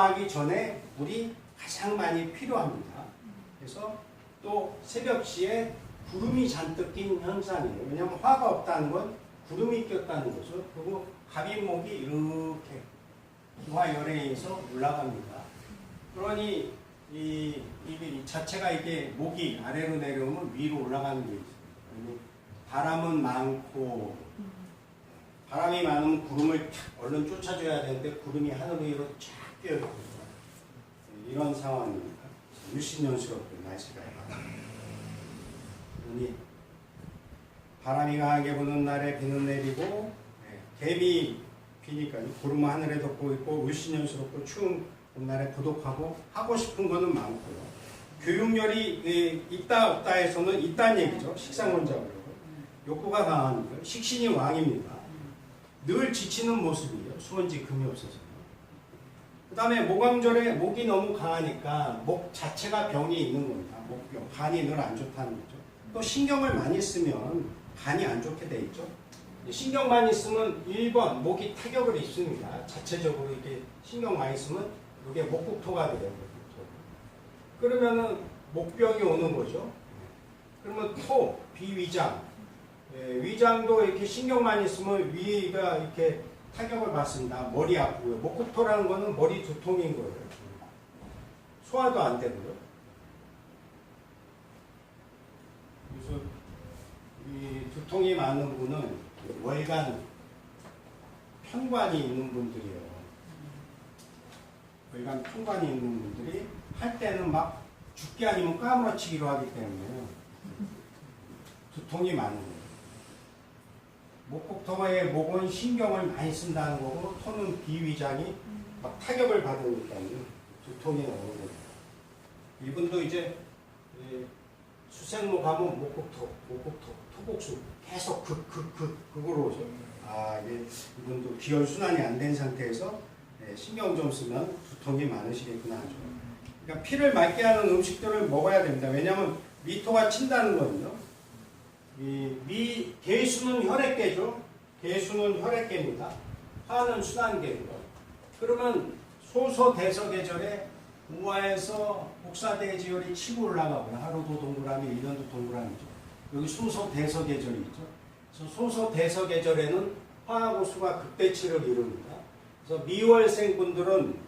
자기 전에 물이 가장 많이 필요합니다. 그래서 또 새벽시에 구름이 잔뜩 낀 현상이에요. 왜냐하면 화가 없다는 건 구름이 꼈다는 거죠. 그리고 갑인목이 이렇게 기화열에 의해서 올라갑니다. 그러니 이 자체가 이게 목이 아래로 내려오면 위로 올라가는 게 있어요. 바람은 많고 바람이 많으면 구름을 얼른 쫓아줘야 되는데 구름이 하늘 위로 쫙 뛰어요. 이런 상황입니다. 유신연수롭게 날씨가 그러니 바람이 강하게 부는 날에 비는 내리고 뱀이 피니까 구름은 하늘에 덮고 있고 유신연수롭고 추운 봄날에 고독하고 하고 싶은 거는 많고요. 교육열이 있다 없다 해서는 있다는 얘기죠. 식상원자고 욕구가 강한 거예요. 식신이 왕입니다. 늘 지치는 모습이에요. 수원지 금이 없어서. 그 다음에 모광절에 목이 너무 강하니까 목 자체가 병이 있는 겁니다. 목병, 간이 늘 안 좋다는 거죠. 또 신경을 많이 쓰면 간이 안 좋게 돼 있죠. 신경만 있으면 1번 목이 타격을 입습니다. 자체적으로 이렇게 신경 많이 쓰면 이게 목국토가 돼요. 그러면은 목병이 오는 거죠. 그러면 토, 비위장. 위장도 이렇게 신경만 있으면 위가 이렇게 타격을 받습니다. 머리 아프고요. 목국토라는 거는 머리 두통인 거예요. 소화도 안 되고요. 그래서 이 두통이 많은 분은 월간 편관이 있는 분들이에요. 월간 편관이 있는 분들이 할 때는 막 죽기 아니면 까무러치기로 하기 때문에 두통이 많은 거예요. 목국토의 목은 신경을 많이 쓴다는 거고 토는 비위장이 막 타격을 받으니까 두통이 오는 거예요. 이분도 이제 수생목 하면 목국토, 토복수 계속 극으로 오죠. 이분도 기혈순환이 안 된 상태에서 신경 좀 쓰면 두통이 많으시겠구나 하죠. 그러니까 피를 맑게 하는 음식들을 먹어야 됩니다. 왜냐하면 미토가 친다는 거는요. 개수는 혈액계죠. 개수는 혈액계입니다. 화는 순환계고요. 그러면 소서대서계절에 우화에서 복사대지열이 치고 올라가고요. 하루도 동그라미, 1년도 동그라미죠. 여기 소서대서계절이 있죠. 그래서 소서대서계절에는 화하고 수가 극대치를 이룹니다. 그래서 미월생분들은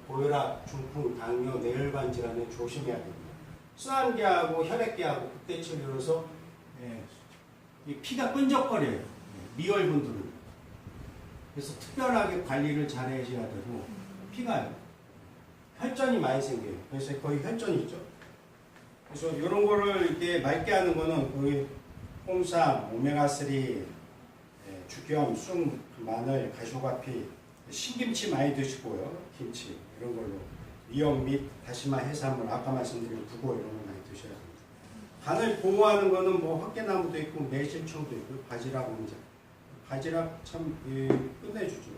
고혈압, 중풍, 당뇨, 뇌혈관 질환에 조심해야 됩니다. 순환계하고 혈액계하고 극대치를 이뤄서 이 피가 끈적거려요. 미월분들은. 그래서 특별하게 관리를 잘 해줘야 되고 피가 혈전이 많이 생겨요. 그래서 거의 혈전이죠. 그래서 이런 거를 이렇게 맑게 하는 거는 거의 홍삼, 오메가3, 죽염, 쑥, 마늘, 가시오가피, 신김치 많이 드시고요. 김치 이런 걸로 미역 및 다시마 해산물 아까 말씀드린 북어 이런 거 많이 드셔야 됩니다. 간을 보호하는 거는 뭐 헛개나무도 있고 매실청도 있고 바지락, 의자. 바지락 참 끝내주죠.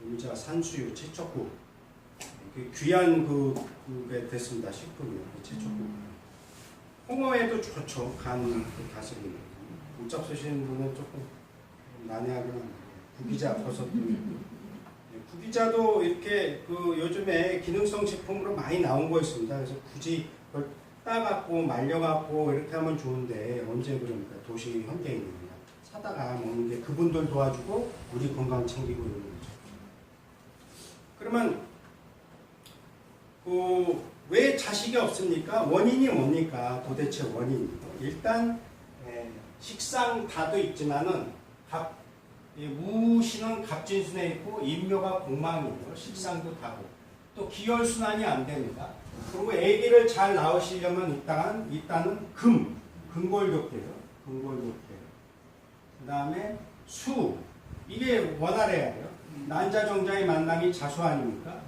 의자, 산수유, 채척국 귀한 그게 됐습니다. 식품이요. 채척국. 홍어에도 좋죠. 간 다스리는. 못잡 쓰시는 분은 조금 난해하긴 한데 구기자 버섯도 있고 구기자도 이렇게 요즘에 기능성 식품으로 많이 나온 거 있습니다. 그래서 굳이 그걸 따갖고 말려갖고 이렇게 하면 좋은데 언제 그러니까 도시 현대인입니다. 사다가 먹는 게 그분들 도와주고 우리 건강 챙기고 이러는 거죠. 그러면 왜 자식이 없습니까? 원인이 뭡니까? 도대체 원인이 일단 식상 다도 있지만은 무신은 갑진순에 있고 인묘가 공망이에요. 식상도 다고 또 기혈순환이 안 됩니다. 그리고 아기를 잘 낳으시려면 일단은 금골격계예요. 그 다음에 수 이게 원활해야 돼요. 난자정자의 만남이 자수 아닙니까?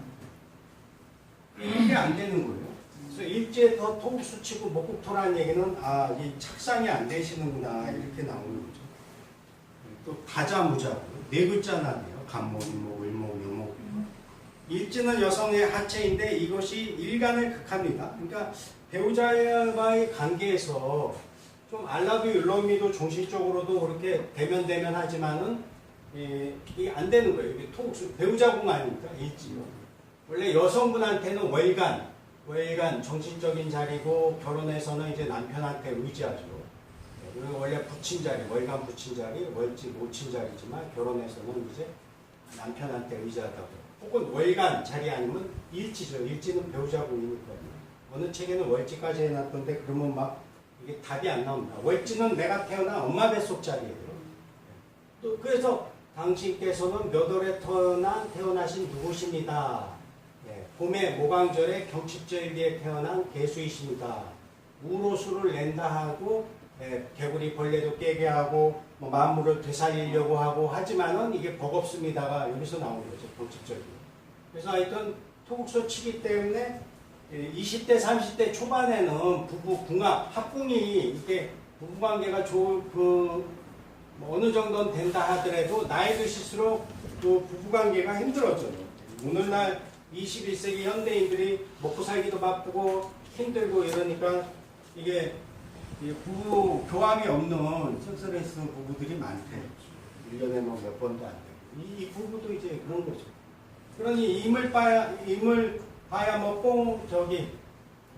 이게 안 되는 거예요. 그래서 일제 더 토국수치고 목국토라는 얘기는 이 착상이 안 되시는구나 이렇게 나오는 거죠. 또 다자무자고 네 글자나네요. 간목, 일목, 을목, 영목. 일지는 여성의 하체인데 이것이 일간을 극합니다. 그러니까 배우자와의 관계에서 좀 알라도 율로미도 정신적으로도 그렇게 대면하지만은 이게 안 되는 거예요. 이게 배우자궁 아닙니까? 일지요. 원래 여성분한테는 월간 정신적인 자리고 결혼해서는 이제 남편한테 의지하죠. 그리고 원래 부친 자리, 월간 부친 자리, 월지 모친 자리지만 결혼해서는 이제 남편한테 의지하다고. 혹은 월간 자리 아니면 일지죠. 일지는 배우자궁이니까요. 어느 책에는 월지까지 해놨던데 그러면 막 이게 답이 안 나옵니다. 월지는 내가 태어난 엄마 뱃속 자리예요. 또 그래서 당신께서는 몇 월에 태어나신 누구십니다. 봄의 모광절에 경칩절기에 태어난 개수이십니다. 우로수를 낸다 하고 개구리 벌레도 깨게 하고 뭐 만물을 되살리려고 하고 하지만은 이게 버겁습니다가 여기서 나오는 거죠. 경칩절기. 그래서 하여튼 토국소 치기 때문에 20대 30대 초반에는 부부 궁합 합궁이 이게 부부관계가 뭐 어느 정도는 된다 하더라도 나이 드실수록 또 부부관계가 힘들어져요. 오늘날 21세기 현대인들이 먹고 살기도 바쁘고 힘들고 이러니까 이게 부부 교감이 없는 섹스레스 부부들이 많대요. 1년에 뭐 몇 번도 안 되고. 이 부부도 이제 그런 거죠. 그러니 임을 봐야 뭐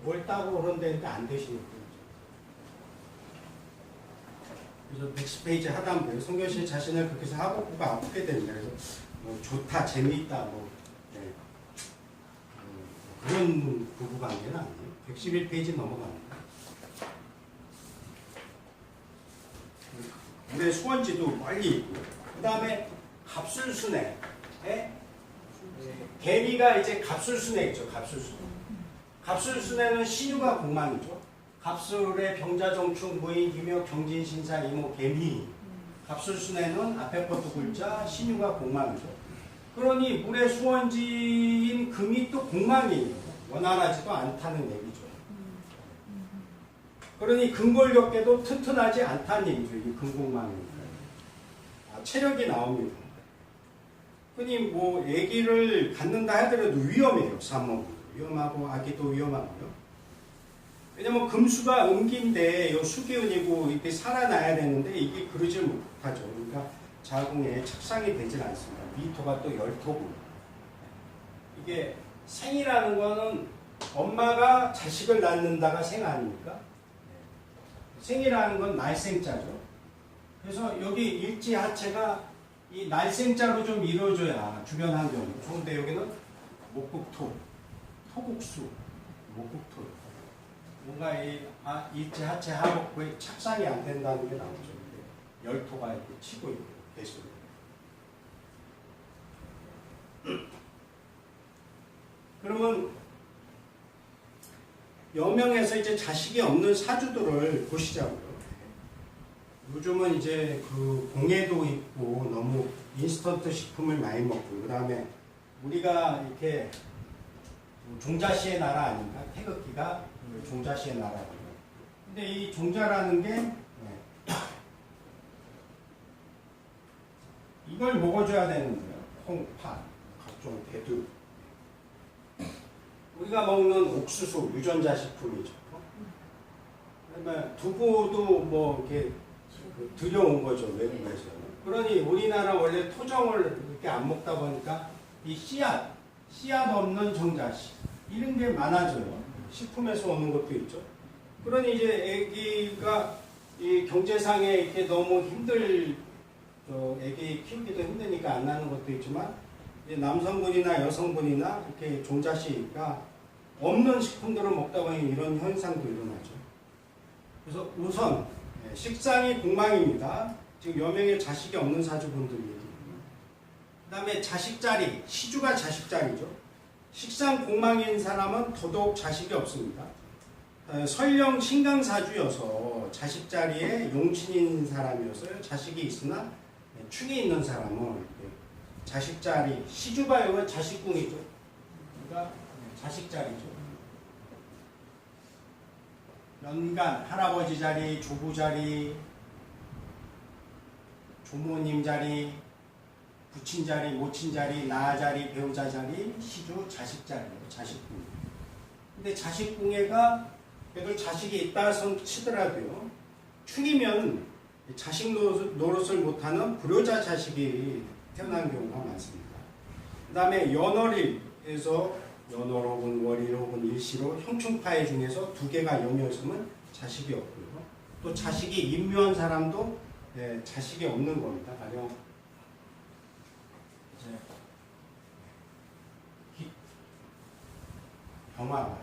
뭘 따고 그런 데니까 안 되시는 거죠. 그래서 110페이지 하단부에 성교실 자신을 그렇게 해서 하복부가 아프게 됩니다. 그래서 뭐 좋다, 재미있다, 그런 부부관계는 아니에요. 111페이지 넘어갑니다. 물의 수원지도 빨리 있고, 그 다음에 갑술순회. 개미가 이제 갑술순회 있죠. 갑술순회. 갑술순회는 신유가 공망이죠. 갑술의 병자정충 무인 기묘 경진신사 이모 개미. 갑술순회는 앞에 것도 글자 신유가 공망이죠. 그러니 물의 수원지인 금이 또 공망이에요. 원활하지도 않다는 얘기죠. 그러니 근골격계도 튼튼하지 않다는 얘기죠. 이게 근공망이니까. 체력이 나옵니다. 흔히 뭐 아기를 갖는다 하더라도 위험해요. 산모도 위험하고 아기도 위험하고요. 왜냐면 금수가 음기인데 요 수기운이고 이렇게 살아나야 되는데 이게 그러질 못하죠. 그러니까 자궁에 착상이 되질 않습니다. 미토가 또 열토고. 이게 생이라는 거는 엄마가 자식을 낳는다가 생 아닙니까? 생이라는 건 날생자죠. 그래서 여기 일지 하체가 이 날생자로 좀 이루어져야 주변 환경이 좋은데 여기는 목국토, 토국수, 목국토. 뭔가 이 일지 하체 하복부에 착상이 안 된다는 게 나오죠. 열토가 이렇게 치고 있고 계속. 그러면 여명에서 이제 자식이 없는 사주들을 보시자고요. 요즘은 이제 그 공해도 있고 너무 인스턴트 식품을 많이 먹고 그 다음에 우리가 이렇게 종자시의 나라 아닌가? 태극기가 종자시의 나라거든요. 근데 이 종자라는 게 이걸 먹어줘야 되는 거예요. 콩, 팥, 각종 대두. 우리가 먹는 옥수수, 유전자 식품이죠. 그다음에 두부도 뭐 이렇게 들여온 거죠, 외국에서. 그러니 우리나라 원래 토종을 이렇게 안 먹다 보니까 이 씨앗 없는 정자식 이런 게 많아져요. 식품에서 오는 것도 있죠. 그러니 이제 아기가 이 경제상에 이렇게 너무 아기 키우기도 힘드니까 안 나는 것도 있지만 남성분이나 여성분이나 이렇게 종자씨가 없는 식품들을 먹다 보니 이런 현상도 일어나죠. 그래서 우선 식상이 공망입니다. 지금 여명에 자식이 없는 사주분들이 그 다음에 자식자리, 시주가 자식자리죠. 식상 공망인 사람은 더더욱 자식이 없습니다. 설령 신강사주여서 자식자리에 용친인 사람이어서요. 자식이 있으나 축이 있는 사람은 자식자리, 시주가요가 자식궁이죠. 그러니까 자식자리죠. 연간, 할아버지 자리, 조부 자리, 조모님 자리, 부친 자리, 모친 자리, 나 자리, 배우자 자리, 시주, 자식 자리예요. 자식궁. 근데 자식궁에가 그래도 자식이 있다 치더라도요. 축이면 자식 노릇을 못하는 불효자 자식이 태어난 경우가 많습니다. 그 다음에 연월일에서 연월 혹은 월일 혹은 일시로 형충파해 중에서 2개가 연이었으면 자식이 없고요. 또 자식이 임묘한 사람도 자식이 없는 겁니다. 가령 병화가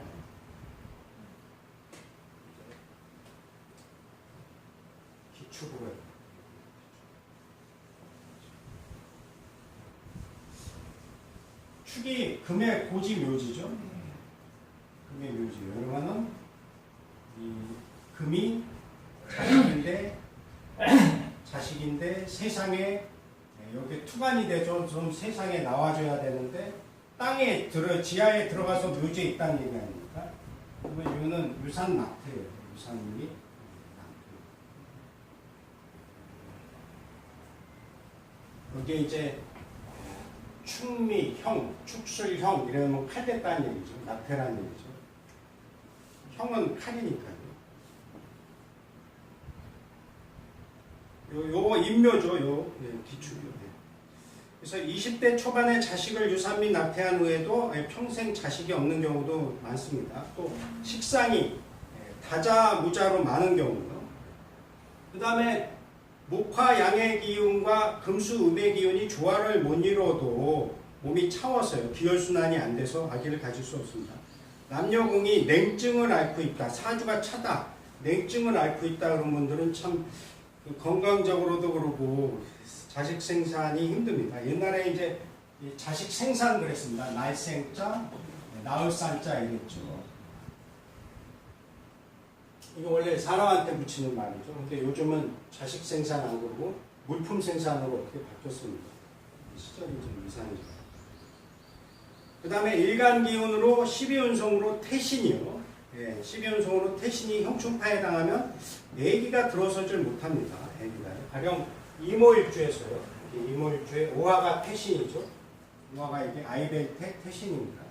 기축으로 축이 금의 고지 묘지죠. 금의 묘지. 그러면은 이 금이 자식인데 세상에 여기 투간이 되죠. 좀 세상에 나와줘야 되는데 땅에 지하에 들어가서 묘지에 있다는 얘기 아닙니까? 그러면 이거는 유산 낙태예요. 유산이 여기에 이제 축미형, 축술형 이러면 칼 됐다는 얘기죠. 낙태라는 얘기죠. 형은 칼이니까요. 요거 임묘죠. 기축이요. 그래서 20대 초반에 자식을 유산 및 낙태한 후에도 평생 자식이 없는 경우도 많습니다. 또 식상이 다자무자로 많은 경우요. 그 다음에 목화 양의 기운과 금수 음의 기운이 조화를 못 이뤄도 몸이 차워서요. 기혈순환이 안 돼서 아기를 가질 수 없습니다. 남녀공이 냉증을 앓고 있다. 사주가 차다. 냉증을 앓고 있다. 그런 분들은 참 건강적으로도 그러고 자식 생산이 힘듭니다. 옛날에 이제 자식 생산 그랬습니다. 날생자, 나을산자 이랬죠. 이거 원래 사람한테 붙이는 말이죠. 근데 요즘은 자식 생산 안 그러고 물품 생산으로 어떻게 바뀌었습니다. 시절이 좀 이상해요. 그 다음에 일간 기운으로 12운성으로 태신이요. 12운성으로 태신이 형충파에 당하면 애기가 들어서질 못합니다. 애기가요. 가령 이모일주에서요. 이모일주에 오화가 태신이죠. 오화가 이게 아이벨태 태신입니다.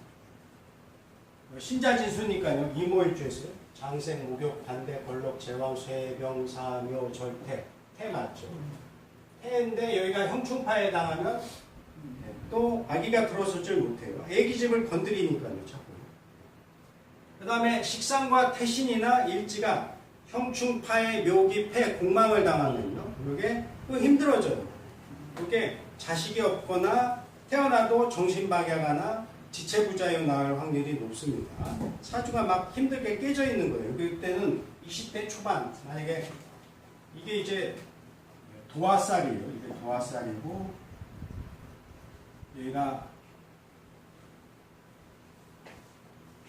신자진수니까요. 이모일주에서요. 장생, 목욕, 반대, 걸럭, 제왕, 쇠병, 사묘, 절태. 태 맞죠. 태인데 여기가 형충파에 당하면 또 아기가 들어서질 못해요. 애기 집을 건드리니까요. 자꾸. 그 다음에 식상과 태신이나 일지가 형충파의 묘기, 폐, 공망을 당하면요. 이게 또 힘들어져요. 이게 자식이 없거나 태어나도 정신박약하나 지체부자에 나올 확률이 높습니다. 사주가 막 힘들게 깨져 있는 거예요. 그때는 20대 초반, 만약에 이게 이제 도화살이에요. 이게 도화살이고, 여기가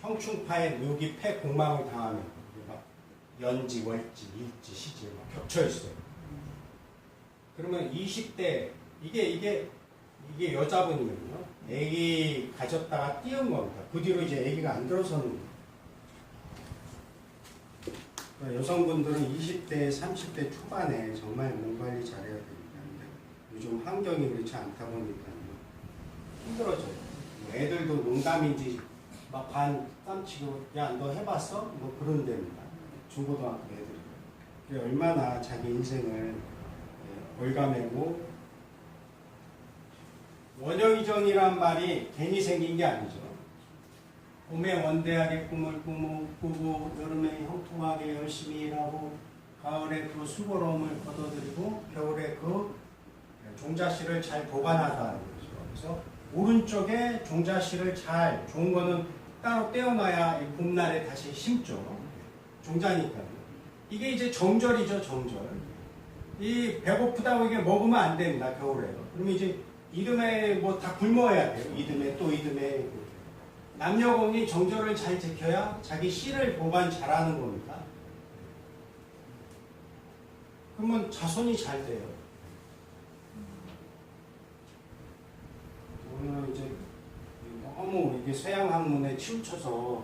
형충파의 묘기, 폐, 공망을 당하면 연지, 월지, 일지, 시지 막 겹쳐 있어요. 그러면 20대 이게 여자분이거든요. 애기 가졌다가 띄운 겁니다. 그 뒤로 이제 애기가 안 들어서는 거예요. 그러니까 여성분들은 20대, 30대 초반에 정말 몸 관리 잘해야 됩니다. 요즘 환경이 그렇지 않다 보니까 힘들어져요. 애들도 농담인지 막 반 땀치고 야 너 해봤어? 뭐 그런 데입니다. 중고등학교 애들이. 얼마나 자기 인생을 올가매고 원형이정이란 말이 괜히 생긴 게 아니죠. 봄에 원대하게 꿈을 꾸고 여름에 형통하게 열심히 일하고 가을에 그 수고로움을 거둬들이고 겨울에 그 종자씨를 잘 보관하다는 거죠. 그래서 오른쪽에 종자씨를 잘 좋은 거는 따로 떼어놔야 봄날에 다시 심죠. 종자니까요. 이게 이제 정절이죠. 정절. 이 배고프다고 이게 먹으면 안 됩니다. 겨울에요. 그러면 이제 이듬해 뭐 다 굶어야 돼요. 이듬해 또 이듬해. 남녀공이 정절을 잘 지켜야 자기 씨를 보관 잘하는 겁니다. 그러면 자손이 잘 돼요. 오늘은 이제 너무 이게 서양 학문에 치우쳐서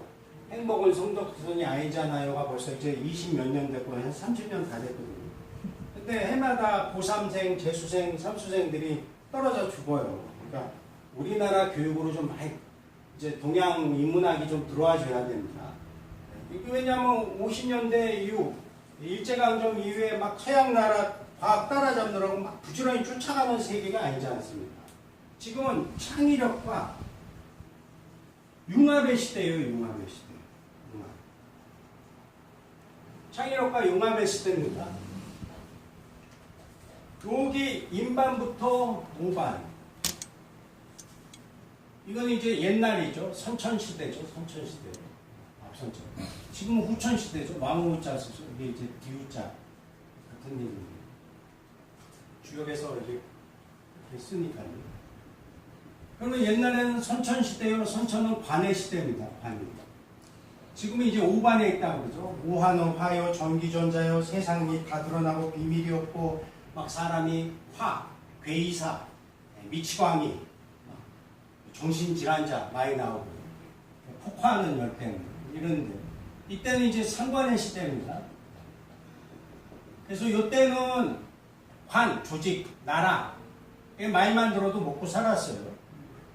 행복은 성덕선이 아니잖아요가 벌써 이제 20몇 년 됐고 한 30년 다 됐거든요. 근데 해마다 고3생, 재수생, 삼수생들이 떨어져 죽어요. 그러니까 우리나라 교육으로 좀 많이 이제 동양 인문학이 좀 들어와 줘야 됩니다. 이게 왜냐하면 50년대 이후 일제강점 이후에 막 서양 나라 과학 따라잡느라고 막 부지런히 쫓아가는 세계가 아니지 않습니까? 지금은 창의력과 융합의 시대예요. 융합의 시대. 융합. 창의력과 융합의 시대입니다. 여기 인반부터 오반. 이건 이제 옛날이죠. 선천시대죠. 선천시대. 앞선천. 지금은 후천시대죠. 왕우자 쓰죠. 이게 이제 디우자 같은 얘기입니다. 주역에서 이렇게 쓰니까요. 그러면 옛날에는 선천시대요. 선천은 관의 시대입니다. 관입니다. 지금은 이제 오반에 있다고 그러죠. 오한은 화요, 전기전자요, 세상 및 다 드러나고 비밀이 없고, 막 사람이 괴이사, 미치광이, 정신질환자 많이 나오고, 폭파하는 열팽, 이런데. 이때는 이제 상관의 시대입니다. 그래서 이때는 관, 조직, 나라, 말만 들어도 먹고 살았어요.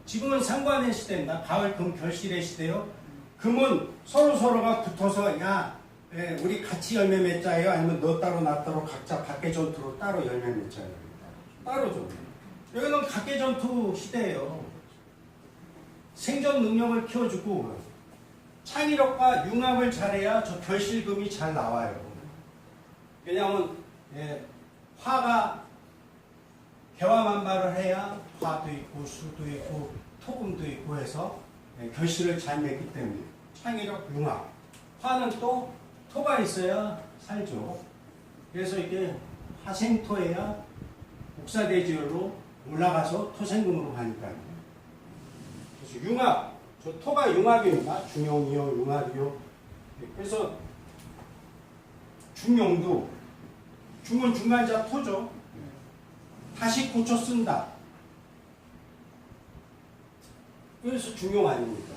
지금은 상관의 시대입니다. 가을, 금, 결실의 시대요. 금은 서로가 붙어서 우리 같이 열매 맺자예요. 아니면 너 따로 나 따로 각자 각계 전투로 따로 열매 맺자예요. 따로죠. 여기는 각계 전투 시대예요. 생존 능력을 키워주고 창의력과 융합을 잘해야 저 결실금이 잘 나와요. 왜냐하면 화가 개화만발을 해야 화도 있고 수도 있고 토금도 있고 해서 결실을 잘 맺기 때문에 창의력, 융합. 화는 또 토가 있어야 살죠. 그래서 이게 화생토해야 복사대지열로 올라가서 토생금으로 가니까요. 그래서 융합, 저 토가 융합입니다. 중용이요, 융합이요. 그래서 중용도, 중은 중간자 토죠. 다시 고쳐 쓴다. 그래서 중용 아닙니까?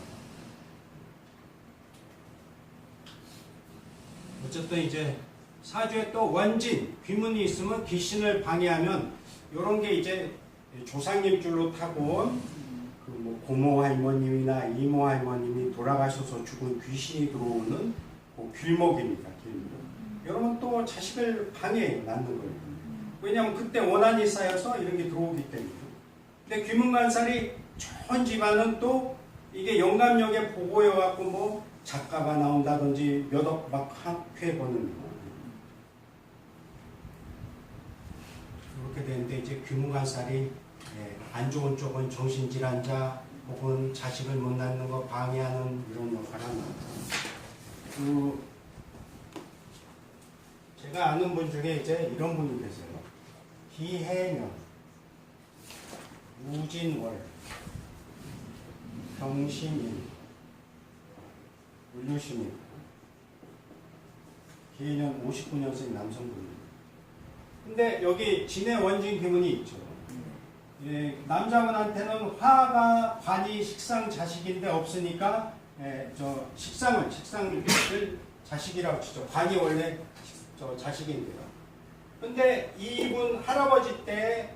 어쨌든 이제 사주에 또 원진, 귀문이 있으면 귀신을 방해하면 이런 게 이제 조상님 줄로 타고 뭐 고모 할머님이나 이모 할머님이 돌아가셔서 죽은 귀신이 들어오는 길목입니다. 길목. 여러분 또 자식을 방해해요. 낳는 거예요. 왜냐하면 그때 원한이 쌓여서 이런 게 들어오기 때문에. 근데 귀문간살이 좋은 집안은 또 이게 영감력에 보고여갖고 뭐 작가가 나온다든지 몇 억 막 회 버는 거. 그렇게 되는데 이제 귀문간살이 안 좋은 쪽은 정신질환자 혹은 자식을 못 낳는 거 방해하는 이런 역할을 합니다. 제가 아는 분 중에 이제 이런 분이 계세요. 기해명, 우진월, 경신인, 을류신인. 기해년 59년생 남성분입니다. 근데 여기 진해 원진 귀문이 있죠. 남자분한테는 화가 관이 식상 자식인데 없으니까 저 식상을 자식이라고 치죠. 관이 원래 저 자식인데요. 근데 이분 할아버지 때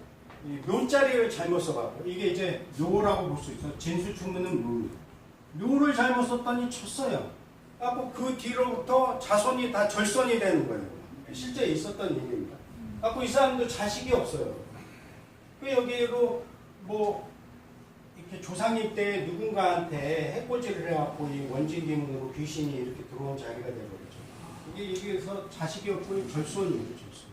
묘자리를 잘못 써갖고 이게 이제 묘라고 볼 수 있어요. 진수충문은 묘입니다. 묘를 잘못 썼더니 쳤어요. 그래갖고 그 뒤로부터 자손이 다 절손이 되는 거예요. 실제 있었던 일입니다. 그래갖고 이 사람도 자식이 없어요. 그 여기로 뭐 이렇게 조상님 때 누군가한테 해코지를 해갖고 이 원진기문으로 귀신이 이렇게 들어온 자리가 되버렸죠. 이게서 자식이 없고 절손이에요. 절손.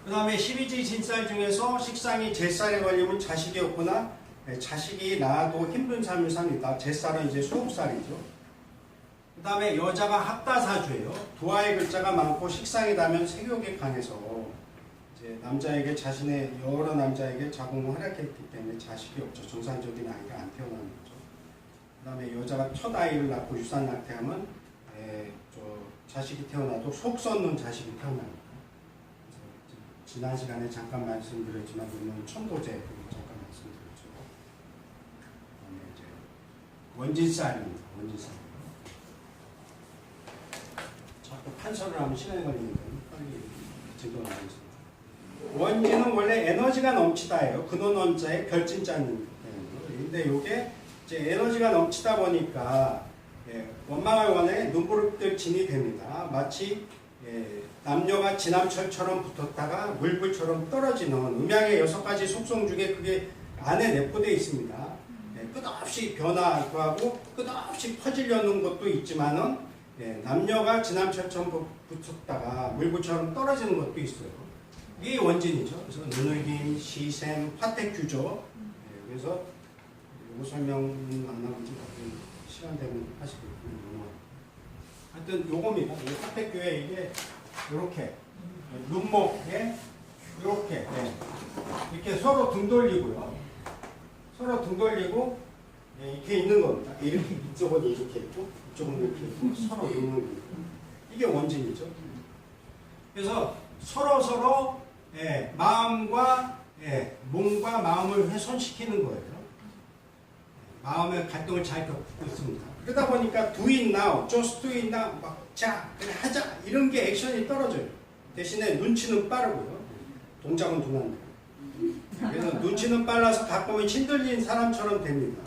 그 다음에 12지 진쌀 중에서 식상이 제쌀에 걸리면 자식이 없거나 자식이 낳아도 힘든 삶을 삽니다. 제쌀은 이제 소옥살이죠. 그 다음에 여자가 합다사주예요. 두아의 글자가 많고 식상이 나면 색욕이 강해서 이제 남자에게 자신의 여러 남자에게 자궁을 활약했기 때문에 자식이 없죠. 정상적인 아이가 안 태어나는 거죠. 그 다음에 여자가 첫 아이를 낳고 유산 낙태하면 자식이 태어나도 속 썩는 자식이 태어납니다. 지난 시간에 잠깐 말씀드렸지만 이건 천도제 잠깐 말씀드렸죠. 그다음에 이제 원진쌀입니다. 원진쌀. 자꾸 판서를 하면 시간이 걸리니까 빨리 제도 나오겠습니다. 원진은 원래 에너지가 넘치다예요. 근원 원자에 결진자는. 근데 이게 이제 에너지가 넘치다 보니까 원망을 원해 눈부릅들 진이 됩니다. 마치 남녀가 지남철처럼 붙었다가 물불처럼 떨어지는 음양의 6가지 속성 중에 그게 안에 내포되어 있습니다. 끝없이 변화하고 끝없이 퍼지려는 것도 있지만은 남녀가 지남철처럼 붙었다가 물불처럼 떨어지는 것도 있어요. 이게 원진이죠. 그래서 눈을김, 시샘, 화택규죠. 그래서 이거 설명은 안 하고 시간 되면 하시겠군요. 하여튼 요겁니다. 이 화택규에 이게 이렇게 눈목에 이렇게 서로 등 돌리고요. 서로 등 돌리고 이렇게 있는 겁니다. 이렇게 이쪽은 이렇게 있고 이쪽은 이렇게 있고 서로 있는 겁니다. 이게 원진이죠. 그래서 서로 마음과 몸과 마음을 훼손시키는 거예요. 마음의 갈등을 잘 겪고 있습니다. 그러다 보니까 do it now, just do it now, 자, 그래 하자 이런 게 액션이 떨어져요. 대신에 눈치는 빠르고요. 동작은 둔한데. 그래서 눈치는 빨라서 가끔은 신들린 사람처럼 됩니다.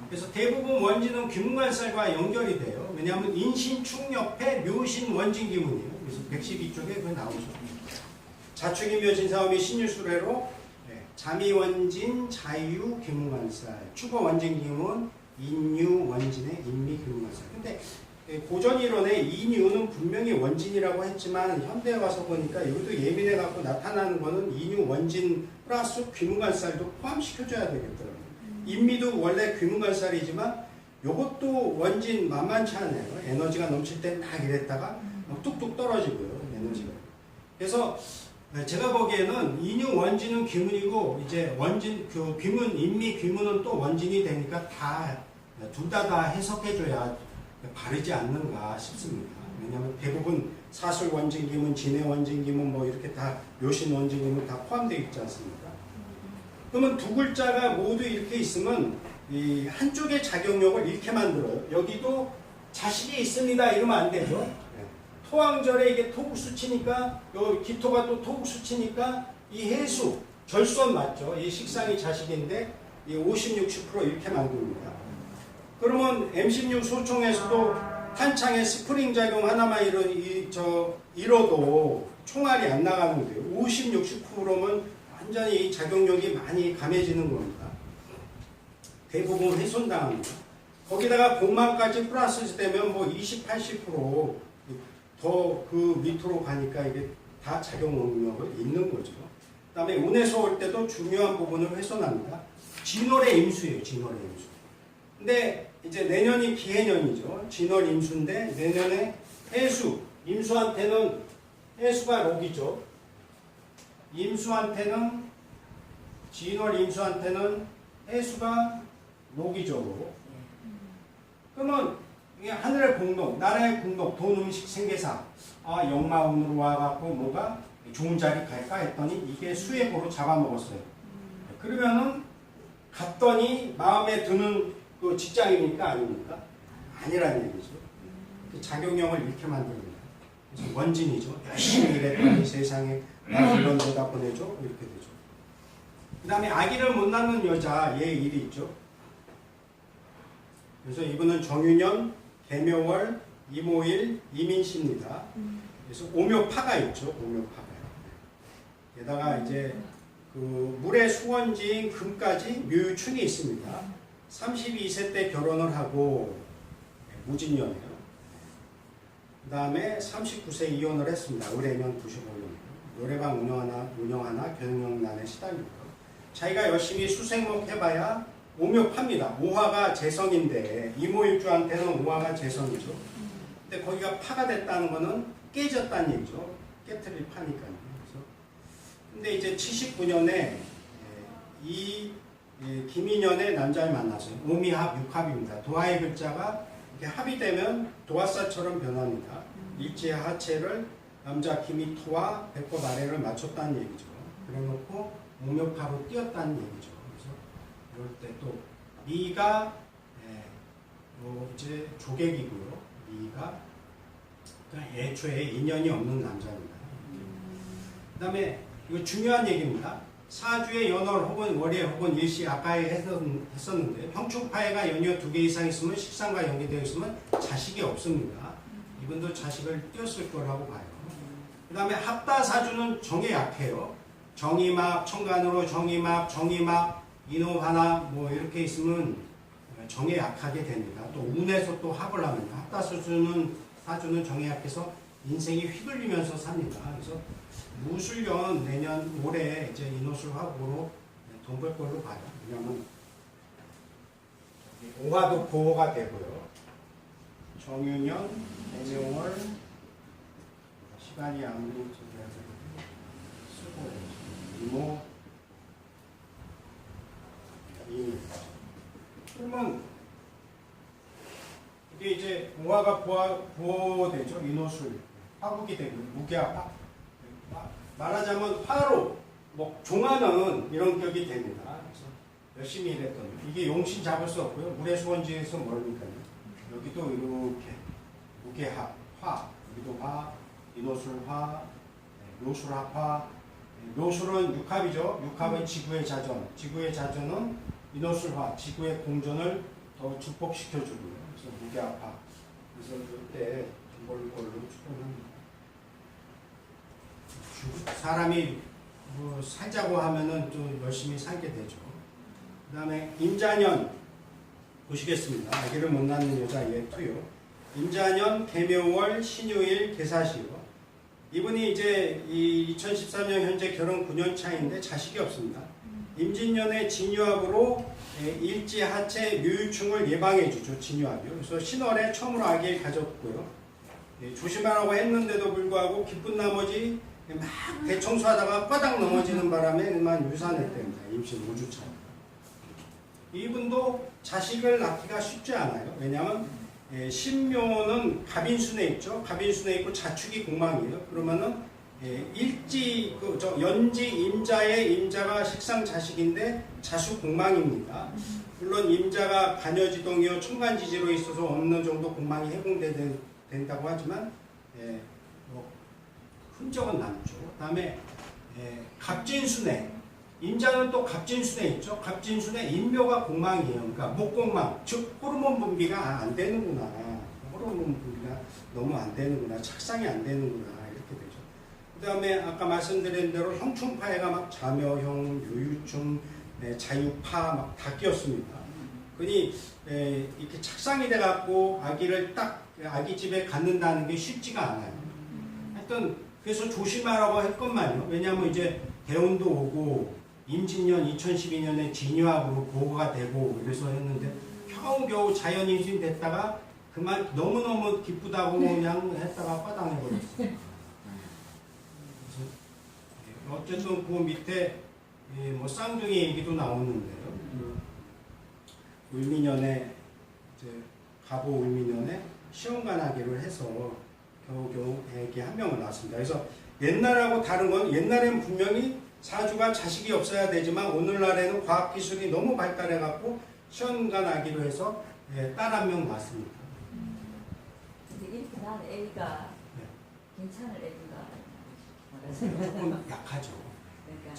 그래서 대부분 원진은 귀문관살과 연결이 돼요. 왜냐하면 인신축 옆에 묘신 원진 기문이에요. 그래서 112쪽에 그 나오죠. 자축인 묘신사음이 신유수례로 자미원진, 자유, 귀문관살, 축어 원진 기문, 인유 원진의 인미 귀문관살. 근데 고전 이론에 인유는 분명히 원진이라고 했지만 현대에 와서 보니까 여기도 예민해 갖고 나타나는 거는 인유 원진 플러스 귀문관살도 포함시켜줘야 되겠더라고요. 인미도 원래 귀문관살이지만 이것도 원진 만만치 않아요. 에너지가 넘칠 때 딱 이랬다가 뚝뚝 떨어지고요. 에너지가. 그래서 제가 보기에는 인유 원진은 귀문이고 이제 원진 그 귀문 인미 귀문은 또 원진이 되니까 다 둘 다 해석해줘야 바르지 않는가 싶습니다. 왜냐하면 대부분 사술 원진 기문, 진해 원진 기문 뭐 이렇게 다 묘신 원진 기문 다 포함되어 있지 않습니까? 그러면 두 글자가 모두 이렇게 있으면 이 한쪽의 작용력을 이렇게 만들어요. 여기도 자식이 있습니다 이러면 안 되죠. 토왕절에 이게 토국수치니까 요 기토가 또 토국수치니까 이 해수 절수원 맞죠? 이 식상이 자식인데 이 50, 60% 이렇게 만듭니다. 그러면 M16 소총에서도 탄창에 스프링 작용 하나만 이뤄도 총알이 안 나가는데요. 50, 60%면 완전히 작용력이 많이 감해지는 겁니다. 대부분 훼손당합니다. 거기다가 공만까지 플러스 되면 뭐 20, 80% 더 그 밑으로 가니까 이게 다 작용력을 잃는 거죠. 그 다음에 운에서 올 때도 중요한 부분을 훼손합니다. 진월의 임수예요. 진월의 임수. 근데 이제 내년이 기해년이죠. 진월 임수인데 내년에 해수. 임수한테는 해수가 록이죠. 임수한테는 진월 임수한테는 해수가 록이죠. 그러면 이게 하늘의 공덕, 나라의 공덕, 돈, 음식, 생계사. 아, 역마운으로 와갖고 뭐가 좋은 자리 갈까 했더니 이게 수액으로 잡아먹었어요. 그러면은 갔더니 마음에 드는 그 직장입니까? 아닙니까? 아니라는 얘기죠. 그 작용력을 이렇게 만듭니다. 그래서 원진이죠. 열심히 일했더니 세상에 나를 이런 데다 보내줘. 이렇게 되죠. 그 다음에 아기를 못 낳는 여자, 얘 일이 있죠. 그래서 이분은 정유년, 개묘월, 이모일, 이민씨입니다. 그래서 오묘파가 있죠. 오묘파가요. 게다가 이제 그 물의 수원지인 금까지 묘유충이 있습니다. 32세 때 결혼을 하고 무진년이에요. 그 다음에 39세 이혼을 했습니다. 의뢰년 95년. 노래방 운영하나 경영난에 시달리고 자기가 열심히 수생목 해봐야 오묘파입니다. 오화가 재성인데 이모일주한테는 오화가 재성이죠. 근데 거기가 파가 됐다는 거는 깨졌다는 얘기죠. 깨트릴 파니까요. 그래서 근데 이제 79년에 이 김인년의 남자를 만났어요. 오미합, 육합입니다. 도화의 글자가 이렇게 합이 되면 도화사처럼 변합니다. 일제 하체를 남자 김이토와 배꼽 아래를 맞췄다는 얘기죠. 그래놓고 오묘파로 띄었다는 얘기죠. 그래서 이럴 때 또 미가 이제 조객이고요. 미가 그러니까 애초에 인연이 없는 남자입니다. 그 다음에 이거 중요한 얘기입니다. 사주의 연월 혹은 월에 혹은 일시 아까에 했었는데 형충파해가 연이어 2개 이상 있으면 식상과 연계되어 있으면 자식이 없습니다. 이분도 자식을 띄었을 거라고 봐요. 그 다음에 합다사주는 정에 약해요. 정이막, 청간으로 정이막, 정이막, 인호하나 뭐 이렇게 있으면 정에 약하게 됩니다. 또 운에서 또 합을 하면 사주는 정에 약해서 인생이 휘둘리면서 삽니다. 그래서 무술년 내년 올해 이제 인호술합으로 돈 벌 걸로 봐요. 왜냐면 오화도 보호가 되고요. 정유년, 대명월 시간이 아무리 쓰고 이모 그러면 이게 이제 오화가 보호되죠. 인호술 화국이 되고 무게화 말하자면 화로 뭐 종화는 이런 격이 됩니다. 그래서 열심히 일했던 이게 용신 잡을 수 없고요. 물의 수원지에서 멀니까요. 여기도 이렇게 무게화 화 여기도 화 인호술화 묘술합화 묘술은 육합이죠. 육합은 지구의 자전 지구의 자전은 인호술화 지구의 공전을 더 축복시켜주고요. 그래서 무게합화 그래서 이때 돈 벌 걸로 축복합니다. 사람이 뭐 살자고 하면은 좀 열심히 살게 되죠. 그 다음에 임자년 보시겠습니다. 아기를 못 낳는 여자 예투요. 임자년, 개묘월, 신유일, 개사시요. 이분이 이제 2013년 현재 결혼 9년 차인데 자식이 없습니다. 임진년의 진유합으로 일지, 하체, 묘유충을 예방해 주죠. 진유합이요. 그래서 신월에 처음으로 아기를 가졌고요. 조심하라고 했는데도 불구하고 기쁜 나머지 막 대청소하다가 바닥 넘어지는 바람에 그만 유산했답니다. 임신 5주차. 이분도 자식을 낳기가 쉽지 않아요. 왜냐하면 신묘는 갑인순에 있죠. 갑인순에 있고 자축이 공망이에요. 그러면은 일지 연지 임자의 임자가 식상 자식인데 자축 공망입니다. 물론 임자가 간여지동이요 천간지지로 있어서 어느 정도 공망이 해공된다고 하지만 뭐 흔적은 남죠. 그 다음에 갑진순에 임자는 또 갑진순에 있죠. 갑진순에 인묘가 공망이에요. 그러니까 목공망, 즉 호르몬 분비가 안 되는구나. 호르몬 분비가 너무 안 되는구나. 착상이 안 되는구나. 이렇게 되죠. 그 다음에 아까 말씀드린 대로 형충파해가 막 자묘형, 묘유충, 자유파 막 다 끼었습니다. 그러니 이렇게 착상이 돼갖고 아기를 딱 아기 집에 갖는다는 게 쉽지가 않아요. 하여튼 그래서 조심하라고 했건만요. 왜냐하면 이제 대운도 오고 임진년 2012년에 진유합으로 보호가 되고 그래서 했는데 겨우겨우 자연임신 됐다가 그만 너무너무 기쁘다고 그냥 했다가 빠당해버렸어요. 어쨌든 그 밑에 뭐 쌍둥이 얘기도 나오는데요. 을미년에 이제 갑오 을미년에 시험관하기를 해서 겨우겨우 애기 한 명을 낳았습니다. 그래서 옛날하고 다른 건 옛날에는 분명히 사주가 자식이 없어야 되지만 오늘날에는 과학기술이 너무 발달해갖고 시험관하기로 해서 딸 한 명 낳았습니다. 근데 이렇게 낳은 애가 괜찮을 애인가? 조금 약하죠. 그러니까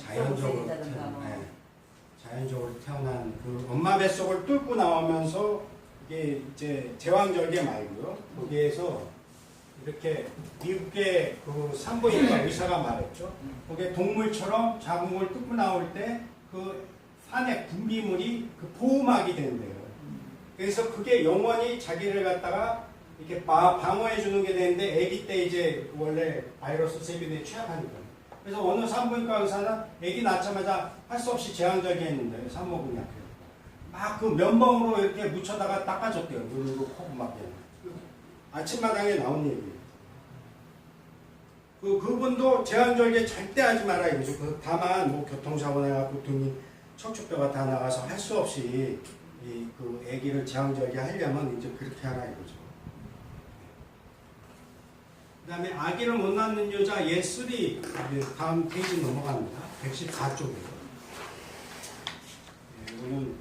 자연적으로 태어난 그 엄마 뱃속을 뚫고 나오면서 이게 이제 제왕절개 말고요. 거기에서 이렇게 미국의 그 산부인과 의사가 말했죠. 거기에 동물처럼 자궁을 뚫고 나올 때 그 산의 분비물이 그 보호막이 된대요. 그래서 그게 영원히 자기를 갖다가 이렇게 방어해 주는 게 되는데 아기 때 이제 원래 바이러스 세균에 취약하니까. 그래서 어느 산부인과 의사는 아기 낳자마자 할 수 없이 제왕절개 했는데 산모분 약해요. 막 그 면봉으로 이렇게 묻혀다가 닦아줬대요. 누르고 콧구멍에. 아침마당에 나온 얘기예요. 그분도 제왕절개 절대 하지 말아 이거죠. 다만 뭐 교통사고 나갖고 등이 척추뼈가 다 나가서 할 수 없이 그 아기를 제왕절개 하려면 이제 그렇게 하라 이거죠. 그 다음에 아기를 못 낳는 여자 예술이 다음 페이지 넘어갑니다. 114쪽이에요. 이거는